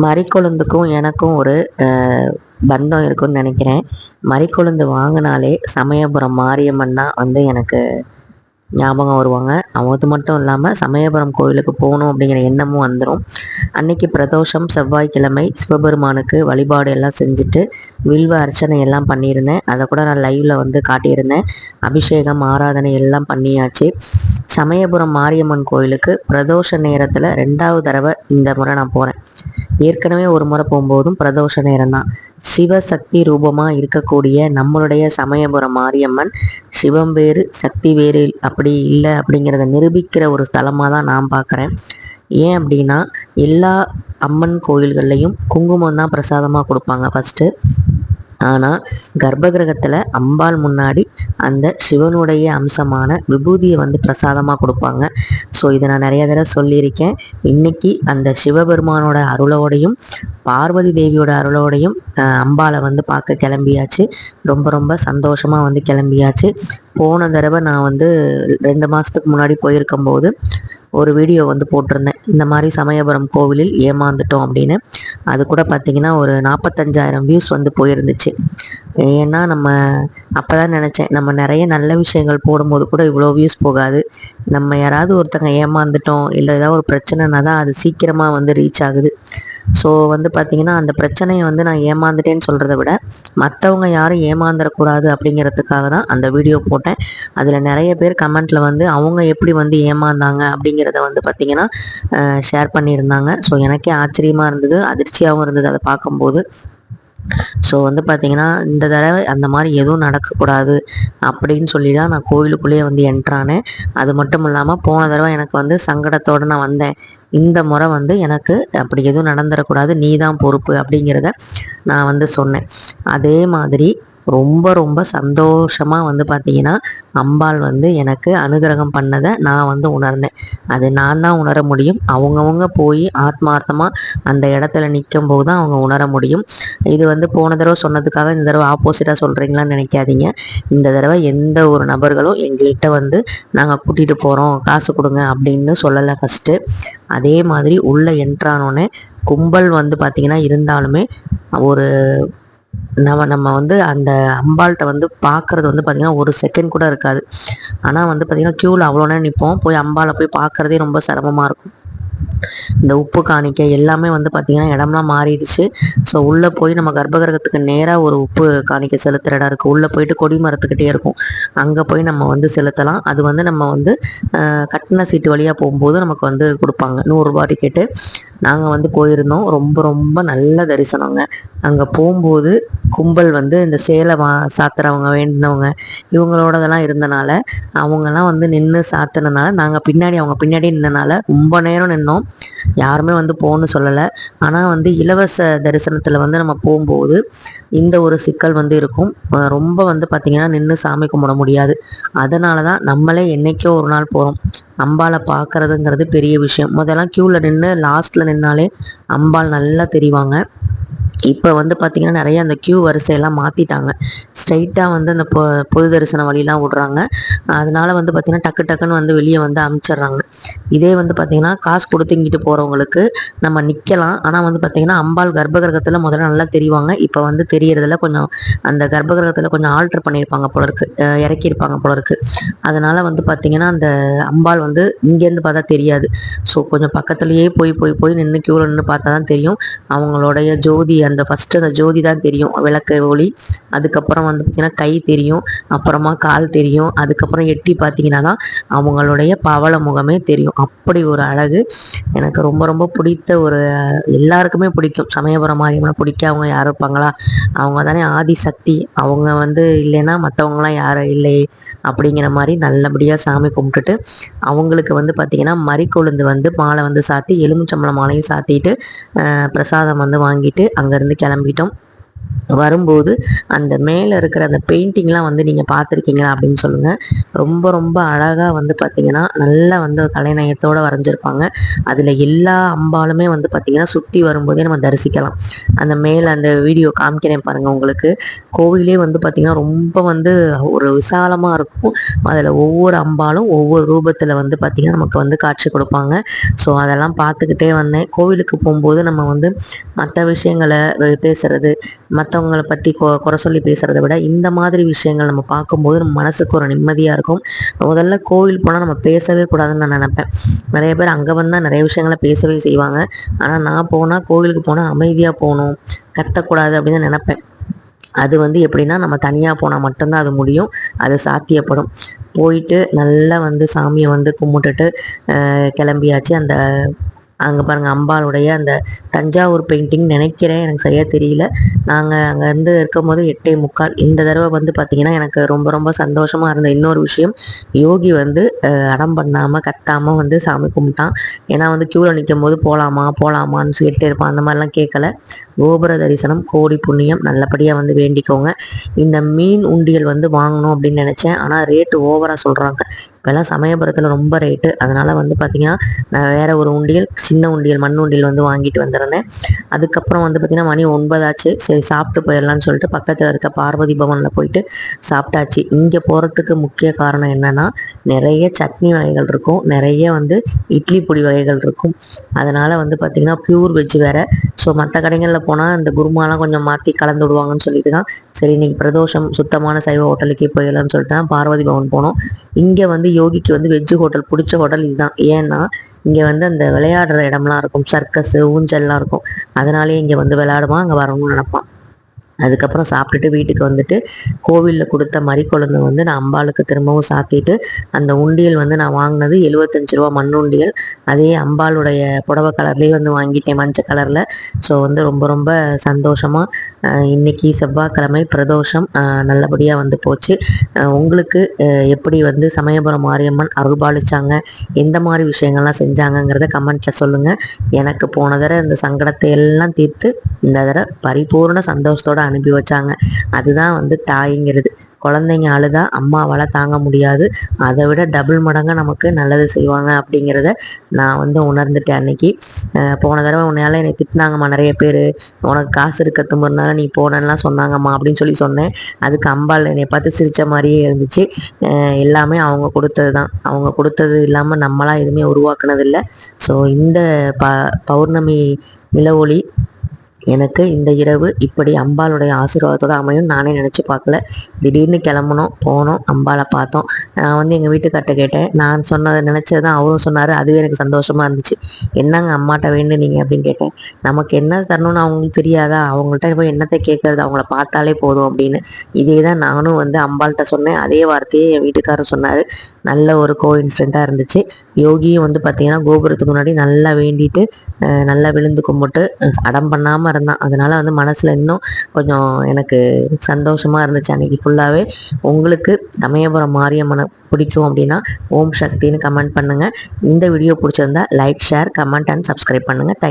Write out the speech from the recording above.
மரிக்கொழுந்துக்கும் எனக்கும் ஒரு பந்தம் இருக்குன்னு நினைக்கிறேன். மரிக்கொழுந்து வாங்கினாலே சமயபுரம் மாரியம்மன் தான் வந்து எனக்கு ஞாபகம் வருவாங்க. அது மட்டும் இல்லாமல் சமயபுரம் கோயிலுக்கு போகணும் அப்படிங்கிற எண்ணமும் வந்துடும். அன்னைக்கு பிரதோஷம் செவ்வாய்க்கிழமை சிவபெருமானுக்கு வழிபாடு எல்லாம் செஞ்சுட்டு வில்வ அர்ச்சனை எல்லாம் பண்ணியிருந்தேன். அதை கூட நான் லைவில் வந்து காட்டியிருந்தேன். அபிஷேகம் ஆராதனை எல்லாம் பண்ணியாச்சு. சமயபுரம் மாரியம்மன் கோயிலுக்கு பிரதோஷ நேரத்தில் 2வது தடவை இந்த முறை நான் போகிறேன். ஏற்கனவே ஒரு முறை போகும்போதும் பிரதோஷ நேரம்தான். சிவசக்தி ரூபமாக இருக்கக்கூடிய நம்மளுடைய சமயபுரம் மாரியம்மன் சிவம் வேறு சக்தி வேறு அப்படி இல்லை அப்படிங்கிறத நிரூபிக்கிற ஒரு ஸ்தலமாக தான் நான் பார்க்குறேன். ஏன் அப்படின்னா எல்லா அம்மன் கோயில்கள்லையும் குங்குமம் தான் பிரசாதமாக கொடுப்பாங்க ஃபஸ்ட்டு. ஆனால் கர்ப்பகிரகத்தில் அம்பாள் முன்னாடி அந்த சிவனுடைய அம்சமான விபூதியை வந்து பிரசாதமாக கொடுப்பாங்க. ஸோ இதை நான் நிறைய தடவை சொல்லியிருக்கேன். இன்னைக்கு அந்த சிவபெருமானோட அருளோடையும் பார்வதி தேவியோட அருளோடையும் அம்பாளை வந்து பார்க்க கிளம்பியாச்சு. ரொம்ப ரொம்ப சந்தோஷமாக வந்து கிளம்பியாச்சு. போன தடவை நான் வந்து 2 மாதத்துக்கு முன்னாடி போயிருக்கும்போது ஒரு வீடியோ வந்து போட்டிருந்தேன். இந்த மாதிரி சமயபுரம் கோவிலில் ஏமாந்துட்டோம் அப்படின்னு. அது கூட பார்த்திங்கன்னா ஒரு 45,000 வியூஸ் வந்து போயிருந்துச்சு. ஏன்னா நம்ம அப்போ தான் நினச்சேன், நம்ம நிறைய நல்ல விஷயங்கள் போடும்போது கூட இவ்வளோ வியூஸ் போகாது. நம்ம யாராவது ஒருத்தங்க ஏமாந்துட்டோம் இல்லை ஏதாவது ஒரு பிரச்சனைனா தான் அது சீக்கிரமாக வந்து ரீச் ஆகுது. ஸோ வந்து பார்த்திங்கன்னா அந்த பிரச்சனையை வந்து நான் ஏமாந்துட்டேன்னு சொல்கிறத விட மற்றவங்க யாரும் ஏமாந்துடக்கூடாது அப்படிங்கிறதுக்காக தான் அந்த வீடியோ போட்டேன். அதில் நிறைய பேர் கமெண்ட்டில் வந்து அவங்க எப்படி வந்து ஏமாந்தாங்க அப்படிங்கிறத வந்து பார்த்திங்கன்னா ஷேர் பண்ணியிருந்தாங்க. ஸோ எனக்கே ஆச்சரியமாக இருந்தது, அதிர்ச்சியாகவும் இருந்தது அதை பார்க்கும்போது. ஸோ வந்து பார்த்திங்கன்னா இந்த தடவை அந்த மாதிரி எதுவும் நடக்கக்கூடாது அப்படின்னு சொல்லி தான் நான் கோவிலுக்குள்ளேயே வந்து என்ட்ரானேன். அது மட்டும் இல்லாமல் போன தடவை எனக்கு வந்து சங்கடத்தோடு நான் வந்தேன். இந்த முறை வந்து எனக்கு அப்படி எதுவும் நடந்துடக்கூடாது, நீ தான் பொறுப்பு அப்படிங்கிறத நான் வந்து சொன்னேன். அதே மாதிரி ரொம்ப ரொம்ப சந்தோஷமாக வந்து பார்த்திங்கன்னா அம்பாள் வந்து எனக்கு அனுகிரகம் பண்ணதை நான் வந்து உணர்ந்தேன். அது நான் தான் உணர முடியும். அவங்கவுங்க போய் ஆத்மார்த்தமாக அந்த இடத்துல நிற்கும் போது தான் அவங்க உணர முடியும். இது வந்து போன தடவை சொன்னதுக்காக இந்த தடவை ஆப்போசிட்டாக சொல்கிறீங்களான்னு நினைக்காதீங்க. இந்த தடவை எந்த ஒரு நபர்களும் எங்கள்கிட்ட வந்து நாங்கள் கூட்டிகிட்டு போகிறோம் காசு கொடுங்க அப்படின்னு சொல்லலை ஃபஸ்ட்டு. அதே மாதிரி உள்ளே என்ட்ரானோன்னே கும்பல் வந்து பார்த்திங்கன்னா இருந்தாலுமே ஒரு நம்ம வந்து அந்த அம்பாள்கிட்ட வந்து பார்க்குறது வந்து பார்த்திங்கன்னா ஒரு செகண்ட் கூட இருக்காது. ஆனால் வந்து பார்த்திங்கன்னா க்யூவில் அவ்வளோ நேரம் நிற்போம். போய் அம்பாளை போய் பார்க்குறதே ரொம்ப சிரமமாக இருக்கும். இந்த உப்பு காணிக்கை எல்லாமே வந்து பார்த்திங்கன்னா இடம்லாம் மாறிடுச்சு. ஸோ உள்ளே போய் நம்ம கர்ப்பகிரகத்துக்கு நேராக ஒரு உப்பு காணிக்கை செலுத்துகிற இடம் இருக்குது. உள்ளே போயிட்டு கொடி மரத்துக்கிட்டே இருக்கும், அங்கே போய் நம்ம வந்து செலுத்தலாம். அது வந்து நம்ம வந்து கட்டின சீட்டு வழியாக போகும்போது நமக்கு வந்து கொடுப்பாங்க 100 ரூபா டிக்கெட்டு. நாங்கள் வந்து போயிருந்தோம். ரொம்ப ரொம்ப நல்ல தரிசனங்க. அங்கே போகும்போது கும்பல் வந்து இந்த சேலை சாத்துறவங்க வேண்டினவங்க இவங்களோடதெல்லாம் இருந்தனால அவங்கெல்லாம் வந்து நின்று சாத்தினனால நாங்கள் பின்னாடி அவங்க பின்னாடி நின்றனால ரொம்ப நேரம் நின்னோம். யாருமே வந்து போகணுன்னு சொல்லலை. ஆனால் வந்து இலவச தரிசனத்தில் வந்து நம்ம போகும்போது இந்த ஒரு சிக்கல் வந்து இருக்கும். ரொம்ப வந்து பார்த்திங்கன்னா நின்று சாமி கும்பிட முடியாது. அதனால தான் நம்மளே என்றைக்கோ ஒரு நாள் போகிறோம். அம்பாளை பார்க்குறதுங்கிறது பெரிய விஷயம். முதல்லாம் க்யூவில் நின்று லாஸ்ட்டில் நின்னாலே அம்பாள் நல்லா தெரிவாங்க. இப்போ வந்து பார்த்திங்கன்னா நிறைய அந்த க்யூ வரிசையெல்லாம் மாற்றிட்டாங்க. ஸ்ட்ரைட்டாக வந்து அந்த பொது தரிசன வழியெலாம் விட்றாங்க. அதனால் வந்து பார்த்திங்கன்னா டக்கு டக்குன்னு வந்து வெளியே வந்து அமுச்சிட்றாங்க. இதே வந்து பார்த்திங்கன்னா காசு கொடுத்து இங்கிட்டு போகிறவங்களுக்கு நம்ம நிற்கலாம். ஆனால் வந்து பார்த்திங்கன்னா அம்பாள் கர்ப்பகிரகத்தில் முதல்ல நல்லா தெரிவாங்க. இப்போ வந்து தெரியறதில்ல. கொஞ்சம் அந்த கர்ப்பகிரகத்தில் கொஞ்சம் ஆல்ட்ரு பண்ணியிருப்பாங்க போல இருக்குது, இறக்கியிருப்பாங்க போல இருக்குது. அதனால் வந்து பார்த்திங்கன்னா அந்த அம்பாள் வந்து இங்கேருந்து பார்த்தா தெரியாது. ஸோ கொஞ்சம் பக்கத்துலேயே போய் போய் போய் நின்று க்யூவில் நின்று பார்த்தா தான் தெரியும். அவங்களுடைய ஜோதி அந்த ஃபஸ்ட்டு அந்த ஜோதி தான் தெரியும், விளக்கு ஒளி. அதுக்கப்புறம் வந்து பார்த்திங்கன்னா கை தெரியும், அப்புறமா கால் தெரியும். அதுக்கப்புறம் எட்டி பார்த்திங்கன்னா தான் அவங்களுடைய பவள முகமே தெரியும். அப்படி ஒரு அழகு. எனக்கு ரொம்ப ரொம்ப பிடித்த ஒரு எல்லாருக்குமே பிடிக்கும். சமயபுரம் மாரியம்மனை பிடிக்காதவங்க யாரும் இருப்பாங்களா? அவங்க தானே ஆதிசக்தி. அவங்க வந்து இல்லைன்னா மற்றவங்களாம் யாரும் இல்லை அப்படிங்கிற மாதிரி நல்லபடியாக சாமி கும்பிட்டுட்டு அவங்களுக்கு வந்து பார்த்திங்கன்னா மரிக்கொழுந்து வந்து மாலை வந்து சாத்தி எலுமிச்சம்பழம் மாலையும் சாத்திட்டு பிரசாதம் வந்து வாங்கிட்டு அங்கேருந்து கிளம்பிட்டோம். வரும்போது அந்த மேலே இருக்கிற அந்த பெயிண்டிங்லாம் வந்து நீங்கள் பார்த்துருக்கீங்களா அப்படின்னு சொல்லுங்கள். ரொம்ப ரொம்ப அழகாக வந்து பார்த்திங்கன்னா நல்லா வந்து கலைநயத்தோடு வரைஞ்சிருப்பாங்க. அதில் எல்லா அம்பாலுமே வந்து பார்த்திங்கன்னா சுற்றி வரும்போதே நம்ம தரிசிக்கலாம். அந்த மேலே அந்த வீடியோ காமிக்கிறேன் பாருங்கள் உங்களுக்கு. கோவிலே வந்து பார்த்திங்கன்னா ரொம்ப வந்து ஒரு விசாலமாக இருக்கும். அதில் ஒவ்வொரு அம்பாலும் ஒவ்வொரு ரூபத்தில் வந்து பார்த்திங்கன்னா நமக்கு வந்து காட்சி கொடுப்பாங்க. ஸோ அதெல்லாம் பார்த்துக்கிட்டே வந்தேன். கோவிலுக்கு போகும்போது நம்ம வந்து மற்ற விஷயங்களை பேசுகிறது, மற்றவங்களை பற்றி குறை சொல்லி பேசுகிறத விட இந்த மாதிரி விஷயங்கள் நம்ம பார்க்கும்போது நம்ம மனசுக்கு ஒரு நிம்மதியாக இருக்கும். முதல்ல கோவில் போனால் நம்ம பேசவே கூடாதுன்னு நான் நினப்பேன். நிறைய பேர் அங்கே வந்தால் நிறைய விஷயங்களை பேசவே செய்வாங்க. ஆனால் நான் போனால் கோவிலுக்கு போனால் அமைதியாக போகணும், கத்தக்கூடாது அப்படின்னு நினப்பேன். அது வந்து எப்படின்னா நம்ம தனியாக போனால் மட்டும்தான் அது முடியும், அது சாத்தியப்படும். போயிட்டு நல்லா வந்து சாமியை வந்து கும்பிட்டுட்டு கிளம்பியாச்சு. அந்த அங்கே பாருங்கள் அம்பாளுடைய அந்த தஞ்சாவூர் பெயிண்டிங் நினைக்கிறேன், எனக்கு சரியாக தெரியல. நாங்கள் அங்கேருந்து இருக்கும்போது 8:45. இந்த தடவை வந்து பார்த்திங்கன்னா எனக்கு ரொம்ப ரொம்ப சந்தோஷமாக இருந்த இன்னொரு விஷயம், யோகி வந்து அடம் பண்ணாமல் கத்தாமல் வந்து சாமி கும்பிட்டான். ஏன்னா வந்து க்யூவில் நிற்கும் போது போகலாமான்னு சொல்லிகிட்டே இருப்பான். அந்த மாதிரிலாம் கேட்கல. கோபுர தரிசனம் கோடி புண்ணியம், நல்லபடியாக வந்து வேண்டிக்கோங்க. இந்த மீன் உண்டியல் வந்து வாங்கணும் அப்படின்னு நினச்சேன், ஆனால் ரேட்டு ஓவராக சொல்கிறாங்க. இப்போல்லாம் சமயபுரத்தில் ரொம்ப ரேட்டு. அதனால் வந்து பார்த்திங்கன்னா நான் வேறு ஒரு உண்டியல், சின்ன உண்டியல், மண் உண்டியல் வந்து வாங்கிட்டு வந்துருந்தேன். அதுக்கப்புறம் வந்து பார்த்திங்கன்னா மணி 9 ஆச்சு. சரி சாப்பிட்டு போயிடலான்னு சொல்லிட்டு பக்கத்தில் இருக்க பார்வதி பவனில் போயிட்டு சாப்பிட்டாச்சு. இங்கே போகிறதுக்கு முக்கிய காரணம் என்னென்னா, நிறைய சட்னி வகைகள் இருக்கும், நிறைய வந்து இட்லி பொடி வகைகள் இருக்கும். அதனால் வந்து பார்த்திங்கன்னா ப்யூர் வெஜ் வேறு. ஸோ மற்ற கடைகளில் போனால் இந்த குருமாலாம் கொஞ்சம் மாற்றி கலந்து விடுவாங்கன்னு சொல்லிட்டு தான் சரி இன்றைக்கி பிரதோஷம் சுத்தமான சைவ ஹோட்டலுக்கே போயிடலான்னு சொல்லிட்டு தான் பார்வதி பவன் போனோம். இங்கே வந்து யோகிக்கு வந்து வெஜ்ஜு ஹோட்டல் பிடிச்ச ஹோட்டல் இதுதான். ஏன்னா இங்கே வந்து அந்த விளையாடுற இடம்லாம் இருக்கும், சர்க்கஸு ஊஞ்சல்லாம் இருக்கும். அதனாலேயே இங்கே வந்து விளையாடுவான், அங்கே வரணும்னு நினப்பான். அதுக்கப்புறம் சாப்பிட்டுட்டு வீட்டுக்கு வந்துட்டு கோவிலில் கொடுத்த மறிக்குழந்தை வந்து நான் அம்பாளுக்கு திரும்பவும் சாத்திட்டு, அந்த உண்டியல் வந்து நான் வாங்கினது 75 ரூபா மண் உண்டியல். அதே அம்பாளுடைய புடவை கலர்லேயே வந்து வாங்கிட்டேன், மஞ்சள் கலரில். ஸோ வந்து ரொம்ப ரொம்ப சந்தோஷமாக இன்றைக்கி செவ்வாய்க்கிழமை பிரதோஷம் நல்லபடியாக வந்து போச்சு. உங்களுக்கு எப்படி வந்து சமயபுரம் மாரியம்மன் அருள்பாலிச்சாங்க, எந்த மாதிரி விஷயங்கள்லாம் செஞ்சாங்கங்கிறத கமெண்ட்டில் சொல்லுங்கள். எனக்கு போன தடவை இந்த சங்கடத்தை எல்லாம் தீர்த்து இந்த தடவை பரிபூர்ண சந்தோஷத்தோடு அனுப்பி வச்சாங்க. அதுதான் வந்து தாய்ங்கிறது. குழந்தைங்க அழுதா அம்மாவால் தாங்க முடியாது, அதை விட டபுள் மடங்காக நமக்கு நல்லது செய்வாங்க அப்படிங்கிறத நான் வந்து உணர்ந்துட்டேன் அன்னைக்கு. போன தடவை உன்னையால் என்னை திட்டினாங்கம்மா நிறைய பேர், உனக்கு காசு இருக்க தும்புறதுனால நீ போனேன்லாம் சொன்னாங்கம்மா அப்படின்னு சொல்லி சொன்னேன். அதுக்கு அம்பாள் என்னை பார்த்து சிரித்த மாதிரியே இருந்துச்சு. எல்லாமே அவங்க கொடுத்தது தான், அவங்க கொடுத்தது இல்லாமல் நம்மளாம் எதுவுமே உருவாக்குனதில்லை. ஸோ இந்த பௌர்ணமி நிலவொளி எனக்கு இந்த இரவு இப்படி அம்பாளுடைய ஆசீர்வாதத்தோடு அமையும் நானே நினச்சி பார்க்கல. திடீர்னு கிளம்புனோம், போனோம், அம்பாளை பார்த்தோம். நான் வந்து எங்கள் வீட்டுக்கார்ட்ட கேட்டேன், நான் சொன்னதை நினச்சது தான் அவரும் சொன்னார். அதுவே எனக்கு சந்தோஷமாக இருந்துச்சு. என்னங்க அம்மாட்ட வேண்டுனீங்க அப்படின்னு கேட்டேன். நமக்கு என்ன தரணும்னு அவங்களுக்கு தெரியாதா, அவங்கள்ட்ட போய் என்னத்தை கேட்கறது, அவங்கள பார்த்தாலே போதும் அப்படின்னு. இதே தான் நானும் வந்து அம்பாள்கிட்ட சொன்னேன். அதே வார்த்தையே என் வீட்டுக்காரர் சொன்னார். நல்ல ஒரு கோஇன்சிடெண்ட்டாக இருந்துச்சு. யோகியும் வந்து பார்த்திங்கன்னா கோபுரத்துக்கு முன்னாடி நல்லா வேண்டிட்டு நல்லா விழுந்து கும்பிட்டு அடம் பண்ணாமல் இருந்தான். அதனால் வந்து மனசில் இன்னும் கொஞ்சம் எனக்கு சந்தோஷமாக இருந்துச்சு அன்றைக்கி ஃபுல்லாகவே. உங்களுக்கு சமயபுரம் மாரியம்மனை பிடிக்கும் அப்படின்னா ஓம் சக்தின்னு கமெண்ட் பண்ணுங்கள். இந்த வீடியோ பிடிச்சிருந்தா like, share, comment and subscribe பண்ணுங்கள். தேங்க்யூ.